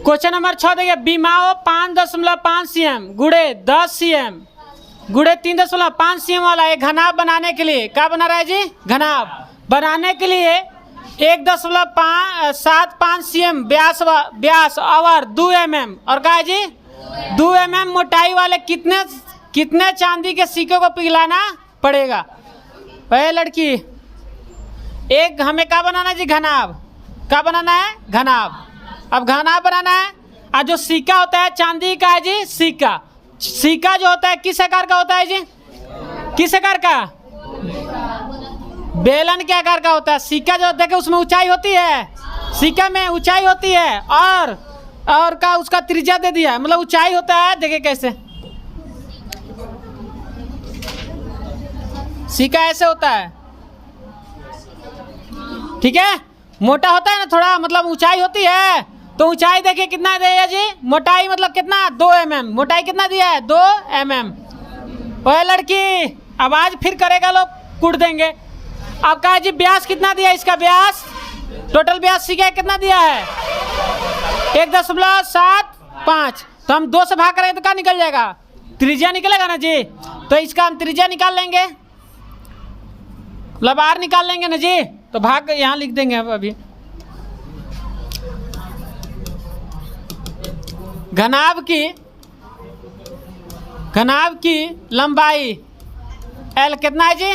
Question number 6 देखिए, बीमाओ 5.5 cm गुड़े 10 cm गुड़े 3.5 cm वाला एक घनाभ बनाने के लिए क्या बना रहा है जी? घनाभ बनाने के लिए 1.75 cm व्यास और 2 mm और क्या है जी 2 mm मोटाई वाले कितने चांदी के सिक्के को पिघलाना पड़ेगा? वह लड़की एक हमें क्या बनाना है जी? घनाभ। क्या बनाना है? घनाभ। अब घनाभ बनाना है और जो सिक्का होता है चांदी का है जी सिक्का। सिक्का जो होता है किस आकार का होता है जी? किस आकार का? बेलन के आकार का होता है। सिक्का जो देखे उसमें ऊंचाई होती है, सिक्का में ऊंचाई होती है और का उसका त्रिज्या दे दिया है, मतलब ऊंचाई होता है। देखे कैसे सिक्का ऐसे होता है, ठीक है। मोटा होता है ना थोड़ा, मतलब ऊंचाई होती है तो ऊंचाई देखिए कितना दिया जी? मोटाई मतलब कितना? 2 mm। मोटाई कितना दिया है? 2 mm। ओए लड़की आवाज फिर करेगा लोग कूट देंगे। अब कहा जी व्यास कितना दिया? इसका व्यास टोटल व्यास सिक्का कितना दिया है? 1.75। तो हम 2 से भाग करेंगे तो क्या निकल जाएगा? त्रिज्या निकलेगा ना जी। तो इसका हम त्रिज्या निकाल लेंगे, मतलब आर निकाल लेंगे ना जी। तो भाग यहाँ लिख देंगे अभी। घनाभ की लंबाई L कितना है जी?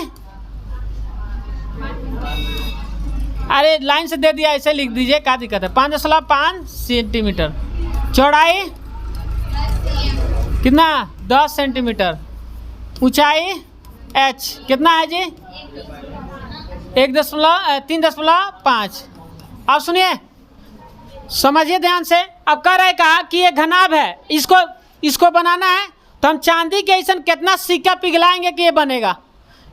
अरे लाइन से दे दिया, ऐसे लिख दीजिए, क्या दिक्कत है? 5.5 सेंटीमीटर। चौड़ाई कितना? 10 सेंटीमीटर। ऊंचाई H कितना है जी? 3.5। अब सुनिए, समझिए ध्यान से। अब कह रहे कहा कि ये घनाभ है, इसको बनाना है तो हम चांदी के ऐसा कितना सिक्का पिघलाएंगे कि ये बनेगा।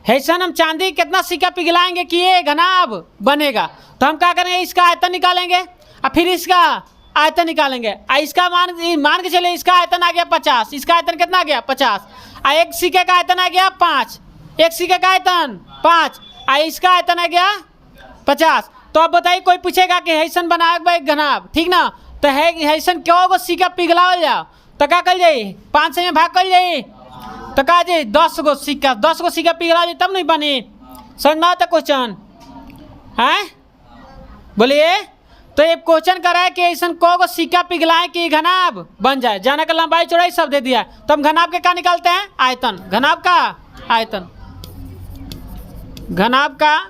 ऐसा हम चांदी कितना सिक्का पिघलाएंगे कि ये घनाभ बनेगा। तो हम क्या करेंगे? इसका आयतन निकालेंगे और फिर इसका आयतन निकालेंगे। इसका मान के चले इसका आयतन आ गया 50। इसका आयतन कितना आ गया? 50। और एक सिक्के का आयतन आ गया 5। एक सिक्के का आयतन 5 और इसका आयतन आ गया 50। तो अब बताइए, कोई पूछेगा कि हैसन बनाए एक घनाभ, ठीक ना? तो हैसन क्यों को सिक्का पिघलावल जाओ तो क्या कर जाइए? 5 से में भाग कर जाइए तो कहा जी 10 गो सिक्का पिघला जाए तब नहीं बनी। समझ में आता क्वेश्चन है? बोलिए। तो ये क्वेश्चन करा है कि ऐसा को सिक्का पिघलाए कि घनाभ बन जाए। जाना का लंबाई चौड़ाई सब दे दिया। तो हम घनाभ के क्या निकालते हैं? आयतन। घनाभ का आयतन, घनाभ का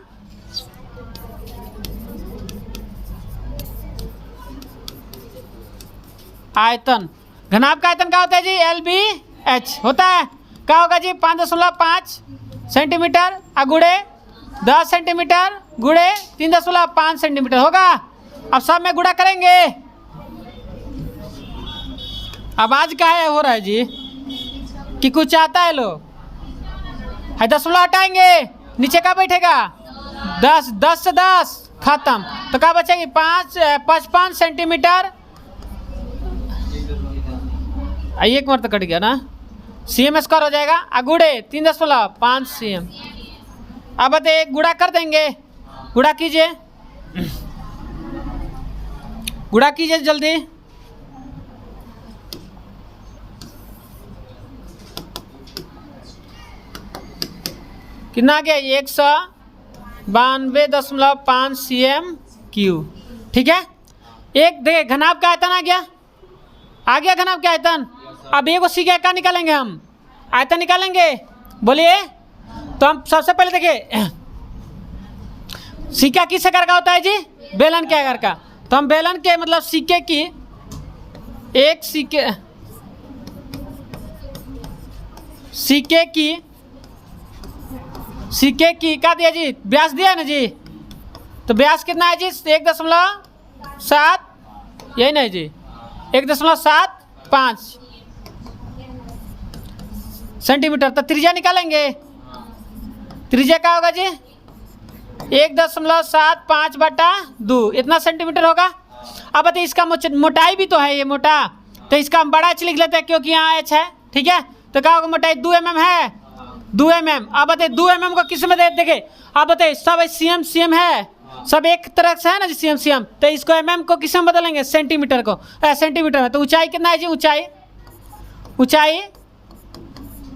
आयतन। घनाभ का आयतन क्या होता है जी? LBH होता है। क्या होगा जी? 5.5 सेंटीमीटर गुड़े 10 सेंटीमीटर गुड़े 3.5 सेंटीमीटर होगा। अब सब में गुड़ा करेंगे। आवाज का है हो रहा है जी कि कुछ आता है लोग? 10 हटाएंगे, नीचे क्या बैठेगा? 10 से 10 खत्म। तो क्या बचेगी? 55 सेंटीमीटर। एक मर तो कट गया ना, CM स्क्वायर हो जाएगा। गुड़े 3.5 cm। अब बताइए गुड़ा कर देंगे। गुड़ा कीजिए, गुड़ा कीजिए जल्दी। कितना आ गया? 192.5 cm3। ठीक है। एक देखिए घनाभ का आयतन आ गया घनाभ का आयतन। अब एक सिक्का का निकालेंगे, हम आयतन निकालेंगे। बोलिए। तो हम सबसे पहले देखिए सिक्का किस आकार का होता है जी? बेलन के आकार का। तो हम बेलन के मतलब सिक्के की क्या दिया जी? व्यास दिया ना जी। तो व्यास कितना है जी? 1.7 यही नहीं जी, 1.75 सेंटीमीटर। तो त्रिज्या निकालेंगे। त्रिज्या क्या होगा जी? 1.75/2 इतना सेंटीमीटर होगा। अब बताइए इसका मोटाई भी तो है, ये मोटा, तो इसका हम बड़ा H लिख लेते हैं क्योंकि यहाँ H है। ठीक है। तो क्या होगा? मोटाई 2 mm है, 2 mm। अब बताइए 2 mm को किस में दे देंगे? अब बताइए सब CM है सब एक तरह से है ना जी, सीएम सीएम। तो इसको एमएम को किस में बदलेंगे? सेंटीमीटर को, सेंटीमीटर में। तो ऊंचाई कितना है जी? ऊंचाई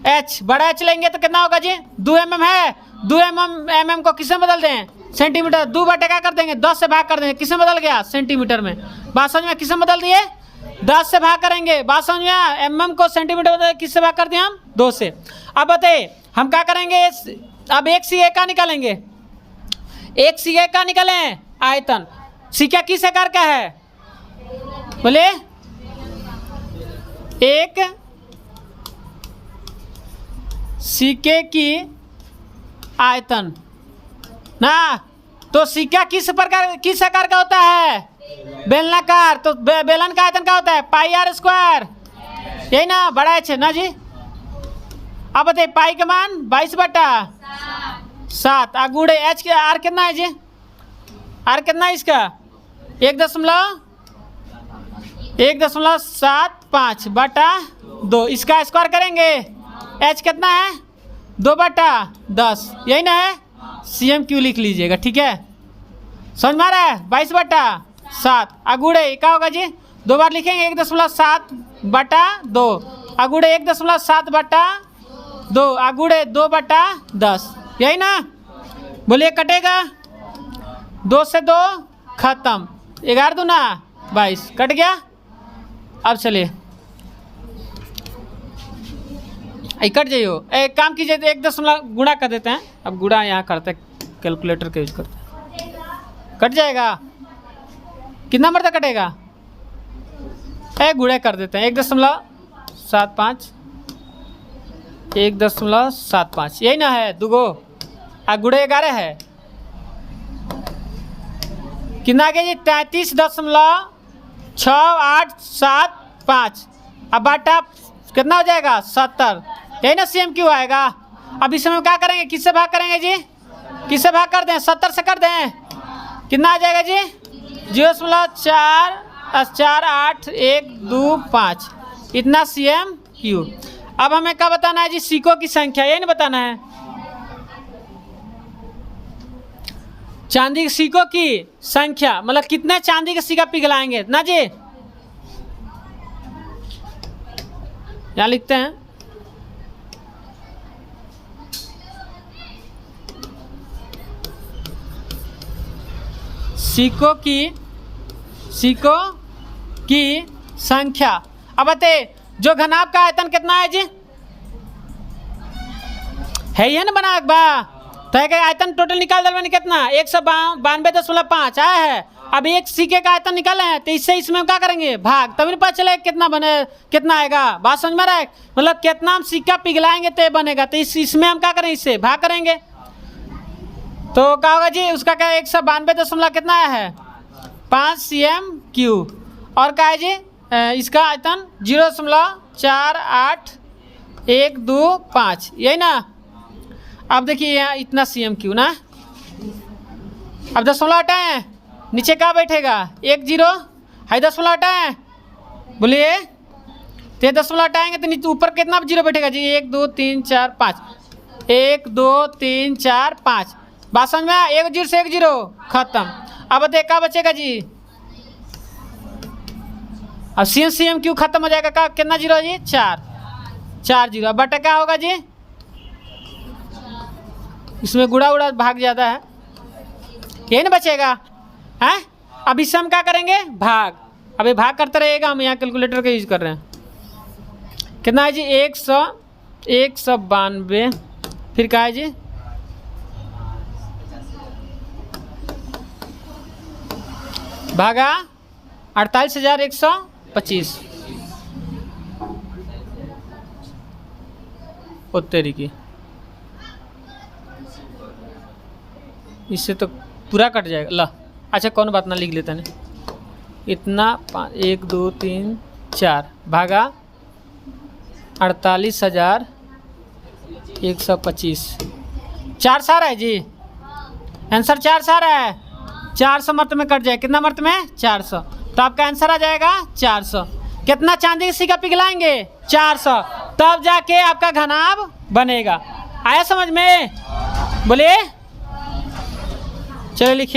h, बड़ा h लेंगे तो कितना होगा जी? 2 mm है। 2 mm को किस में बदल दें? सेंटीमीटर। 2 बटे क्या कर देंगे? 10 से भाग कर देंगे। किस में बदल गया? सेंटीमीटर में। बात समझ में? किस में बदल दिए? 10 से भाग करेंगे। बात समझ में? mm को सेंटीमीटर बदल किस से भाग कर दिए हम? 2 से। अब बताइए हम क्या करेंगे? अब एक सी का निकालेंगे। एक सी का निकालें आयतन। सिक्का किस आकार का है? बोले एक सिक्के की आयतन ना। तो सिक्का किस आकार का होता है? बेलनाकार। तो बेलन का आयतन क्या होता है? पाई आर स्क्वायर, यही ना, बड़ा h ना जी। अब बताइए पाई का मान 22/7 गुड़े h के आर कितना है जी? आर कितना है इसका? 1.75/2। इसका स्क्वायर करेंगे। h कितना है? 2/10, यही ना है। CMQ लिख लीजिएगा, ठीक है? समझ में आ रहा है? 22/7 अगुड़े क्या होगा जी? 2 बार लिखेंगे। 1.7/2 अगुड़े 1.7/2 अगुड़े 2/10, यही ना। बोलिए कटेगा? 2 से 2 खत्म। 11 दूना 22 कट गया। अब चलिए कट जाइयो। एक काम कीजिए, 1 गुणा कर देते हैं। अब गुणा यहाँ करते हैं, कैलकुलेटर का यूज करते हैं। कट जाएगा। कितना मरता कटेगा? गुणे कर देते हैं। 1.75 1.75, यही ना है। दुगो गुड़े 11 है। कितना आ गया जी? 33.6875। अब बाटा कितना हो जाएगा? 70, यही ना CMQ आएगा। अब इसमें क्या करेंगे? किससे भाग करेंगे जी? किससे भाग कर दें? 70 से कर दें। कितना आ जाएगा जी? 0.4825 इतना CMQ। अब हमें क्या बताना है जी? सिक्कों की संख्या, यही नहीं बताना है। चांदी के सिक्कों की संख्या मतलब कितने चांदी के सिक्का पिघलाएंगे ना जी। यहाँ लिखते हैं सिक्कों की संख्या। अब बताइए जो घनाभ का आयतन कितना है जी? है ये ना बना बा तो आयतन टोटल निकाल दल कितना? 192.5 आया है। अब एक सिक्के का आयतन निकाले हैं तो इससे इसमें क्या करेंगे? भाग, तभी नहीं पता चले कितना बने, कितना आएगा। बात समझ में रहा है? मतलब कितना हम सिक्का पिघलाएंगे तो बनेगा। तो इसमें हम क्या करें? इससे भाग करेंगे तो क्या होगा जी? उसका क्या 192 कितना आया है? 5 CMQ। और क्या है जी? इसका आयतन 0.48125, यही ना। अब देखिए यहाँ इतना CMQ ना। अब 10 हटाएं, नीचे क्या बैठेगा? 1 0 है। 10 हटाएं, बोलिए। तो 10 हटाएंगे तो नीचे ऊपर कितना 0 बैठेगा जी? 1 2 3 4 5 1 2 3 4 5। बात समझ में? 1 0 से 1 0 खत्म। अब बताइए क्या बचेगा जी? अब CMQ खत्म हो जाएगा। क्या कितना 0 जी? 4 0। अब बटा क्या होगा जी? इसमें गुड़ा उड़ा भाग ज़्यादा है, यही ना बचेगा है। अब इससे हम क्या करेंगे? भाग। अब ये भाग करते रहेगा। हम यहाँ कैलकुलेटर का यूज कर रहे हैं। कितना है जी? 192। फिर क्या है जी? भागा 48,125 उत्तरी की। इससे तो पूरा कट जाएगा। ला अच्छा कौन बात ना लिख लेता है इतना। 1 2 3 4 भागा 48,125। 4 सारा है जी। आंसर 4 सारा है। 400 मर्त में कट जाए। कितना मर्त में? 400। तो आपका आंसर आ जाएगा 400। कितना चांदी का सिक्का पिघलाएंगे? 400। तब जाके आपका घनाभ बनेगा। आया समझ में? बोलिए। चलो लिखिए।